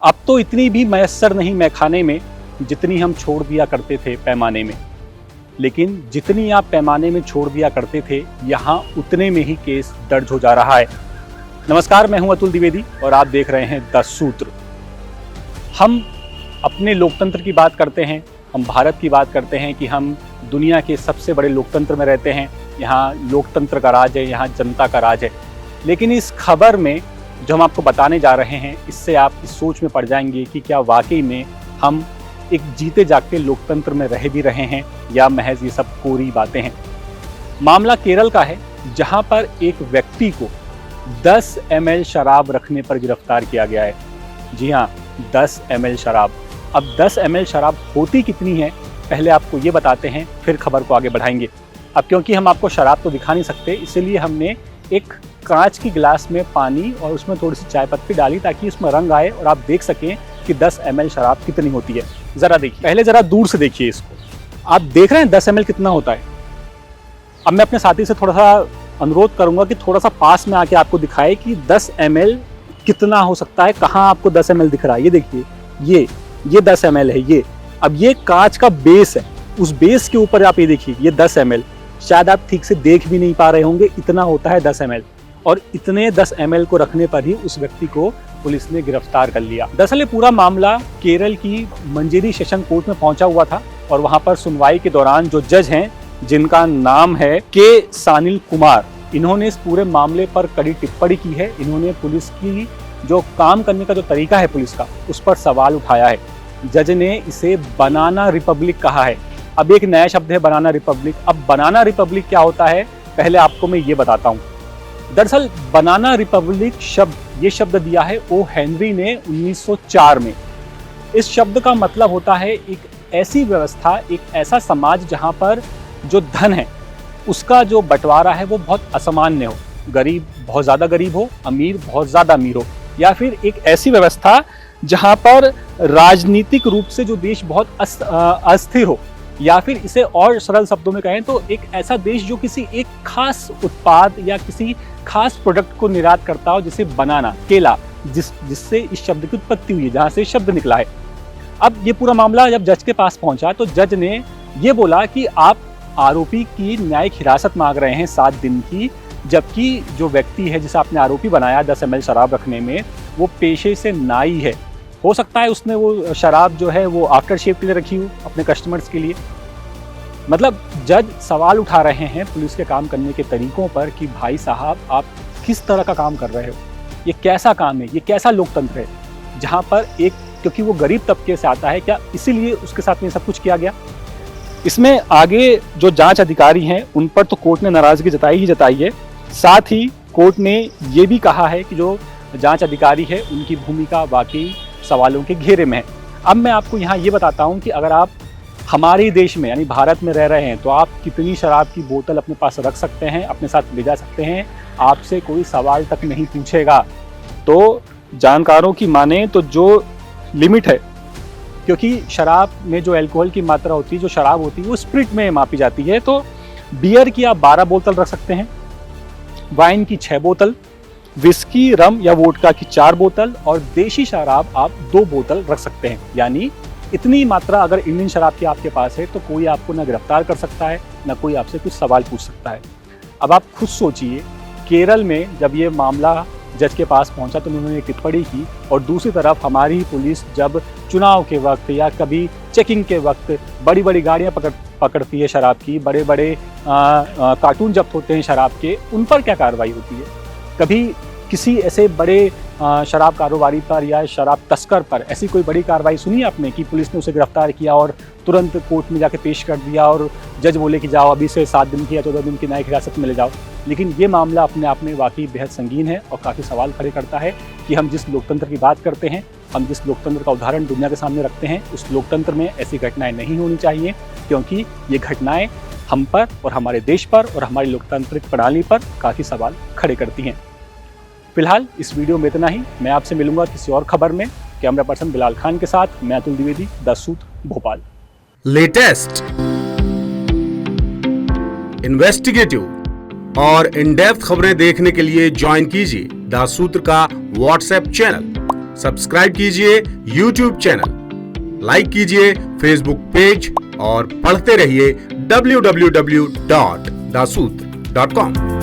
अब तो इतनी भी मैसर नहीं मैखाने में जितनी हम छोड़ दिया करते थे पैमाने में। लेकिन जितनी आप पैमाने में छोड़ दिया करते थे, यहाँ उतने में ही केस दर्ज हो जा रहा है। नमस्कार, मैं हूं अतुल द्विवेदी और आप देख रहे हैं द सूत्र। हम अपने लोकतंत्र की बात करते हैं, हम भारत की बात करते हैं कि हम दुनिया के सबसे बड़े लोकतंत्र में रहते हैं। यहाँ लोकतंत्र का राज है, यहाँ जनता का राज है। लेकिन इस खबर में जो हम आपको बताने जा रहे हैं, इससे आप इस सोच में पड़ जाएंगे कि क्या वाकई में हम एक जीते जागते लोकतंत्र में रह भी रहे हैं या महज ये सब कोरी बातें हैं। मामला केरल का है, जहां पर एक व्यक्ति को 10 ml शराब रखने पर गिरफ्तार किया गया है। जी हाँ, 10 ml शराब। अब 10 ml शराब होती कितनी है, पहले आपको ये बताते हैं, फिर खबर को आगे बढ़ाएंगे। अब क्योंकि हम आपको शराब तो दिखा नहीं सकते, इसलिए हमने एक कांच की गिलास में पानी और उसमें थोड़ी सी चाय पत्ती डाली ताकि उसमें रंग आए और आप देख सकें कि 10 ml शराब कितनी होती है। ज़रा देखिए, पहले ज़रा दूर से देखिए इसको। आप देख रहे हैं 10 ml कितना होता है। अब मैं अपने साथी से थोड़ा सा अनुरोध करूंगा कि थोड़ा सा पास में आके आपको दिखाए कि 10 ml कितना हो सकता है। कहाँ आपको 10 ml दिख रहा है? ये देखिए, ये 10 ml है। ये अब ये कांच का बेस है, उस बेस के ऊपर आप ये देखिए, ये 10 ml। शायद आप ठीक से देख भी नहीं पा रहे होंगे, इतना होता है 10 ml। और इतने 10 ml को रखने पर ही उस व्यक्ति को पुलिस ने गिरफ्तार कर लिया। दरअसल ये पूरा मामला केरल की मंजिरी सेशन कोर्ट में पहुंचा हुआ था और वहां पर सुनवाई के दौरान जो जज हैं, जिनका नाम है के सानिल कुमार, इन्होंने इस पूरे मामले पर कड़ी टिप्पणी की है। इन्होंने पुलिस की जो काम करने का जो तरीका है पुलिस का, उस पर सवाल उठाया है। जज ने इसे बनाना रिपब्लिक कहा है। अब एक नया शब्द है बनाना रिपब्लिक। अब बनाना रिपब्लिक क्या होता है, पहले आपको मैं ये बताता हूँ। दरअसल बनाना रिपब्लिक शब्द, ये शब्द दिया है ओ हेनरी ने 1904 में। इस शब्द का मतलब होता है एक ऐसी व्यवस्था, एक ऐसा समाज जहाँ पर जो धन है उसका जो बंटवारा है वो बहुत असामान्य हो। गरीब बहुत ज़्यादा गरीब हो, अमीर बहुत ज़्यादा अमीर हो, या फिर एक ऐसी व्यवस्था जहाँ पर राजनीतिक रूप से जो देश बहुत अस्थिर हो, या फिर इसे और सरल शब्दों में कहें तो एक ऐसा देश जो किसी एक खास उत्पाद या किसी खास प्रोडक्ट को निर्यात करता हो, जिसे बनाना, केला, जिससे इस शब्द की उत्पत्ति हुई है, जहाँ से शब्द निकला है। अब ये पूरा मामला जब जज के पास पहुंचा तो जज ने ये बोला कि आप आरोपी की न्यायिक हिरासत मांग रहे हैं 7 दिन की, जबकि जो व्यक्ति है जिसे आपने आरोपी बनाया 10 ml शराब रखने में, वो पेशे से नाई है। हो सकता है उसने वो शराब जो है वो आफ्टर शेव के लिए रखी हो अपने कस्टमर्स के लिए। मतलब जज सवाल उठा रहे हैं पुलिस के काम करने के तरीकों पर कि भाई साहब, आप किस तरह का काम कर रहे हो, ये कैसा काम है, ये कैसा लोकतंत्र है जहाँ पर एक, क्योंकि वो गरीब तबके से आता है, क्या इसीलिए उसके साथ में सब कुछ किया गया? इसमें आगे जो जांच अधिकारी हैं उन पर तो कोर्ट ने नाराजगी जताई ही जताई है। साथ ही कोर्ट ने ये भी कहा है कि जो जांच अधिकारी है उनकी भूमिका वाकई सवालों के घेरे में है। अब मैं आपको यहाँ ये बताता हूँ कि अगर आप हमारे देश में यानी भारत में रह रहे हैं तो आप कितनी शराब की बोतल अपने पास रख सकते हैं, अपने साथ ले जा सकते हैं, आपसे कोई सवाल तक नहीं पूछेगा। तो जानकारों की माने तो जो लिमिट है, क्योंकि शराब में जो अल्कोहल की मात्रा होती है, जो शराब होती है, वो स्प्रिट में मापी जाती है। तो बियर की आप 12 बोतल रख सकते हैं, वाइन की 6 बोतल, विस्की, रम या वोडका की 4 बोतल और देशी शराब आप 2 बोतल रख सकते हैं। यानी इतनी मात्रा अगर इंडियन शराब की आपके पास है तो कोई आपको ना गिरफ्तार कर सकता है, ना कोई आपसे कुछ सवाल पूछ सकता है। अब आप खुद सोचिए, केरल में जब ये मामला जज के पास पहुंचा तो उन्होंने टिप्पणी की, और दूसरी तरफ हमारी पुलिस जब चुनाव के वक्त या कभी चेकिंग के वक्त बड़ी बड़ी गाड़ियां पकड़ती है शराब की, बड़े बड़े कार्टून जब्त होते हैं शराब के, उन पर क्या कार्रवाई होती है? कभी किसी ऐसे बड़े शराब कारोबारी पर या शराब तस्कर पर ऐसी कोई बड़ी कार्रवाई सुनी आपने कि पुलिस ने उसे गिरफ्तार किया और तुरंत कोर्ट में जाके पेश कर दिया और जज बोले कि जाओ अभी से 7 दिन की या 14 दिन की न्यायिक हिरासत में ले जाओ? लेकिन ये मामला अपने आप में वाकई बेहद संगीन है और काफ़ी सवाल खड़े करता है कि हम जिस लोकतंत्र की बात करते हैं, हम जिस लोकतंत्र का उदाहरण दुनिया के सामने रखते हैं, उस लोकतंत्र में ऐसी घटनाएं नहीं होनी चाहिए, क्योंकि ये घटनाएं हम पर और हमारे देश पर और हमारी लोकतांत्रिक प्रणाली पर काफ़ी सवाल खड़े करती हैं। फिलहाल इस वीडियो में इतना ही। मैं आपसे मिलूंगा किसी और खबर में। कैमरा पर्सन बिलाल खान के साथ मैं अतुल द्विवेदी, द सूत्र, भोपाल। लेटेस्ट, इन्वेस्टिगेटिव और इन डेप्थ खबरें देखने के लिए ज्वाइन कीजिए द सूत्र का व्हाट्सएप चैनल। सब्सक्राइब कीजिए YouTube चैनल, लाइक कीजिए Facebook पेज और पढ़ते रहिए www.daसूत्र.com।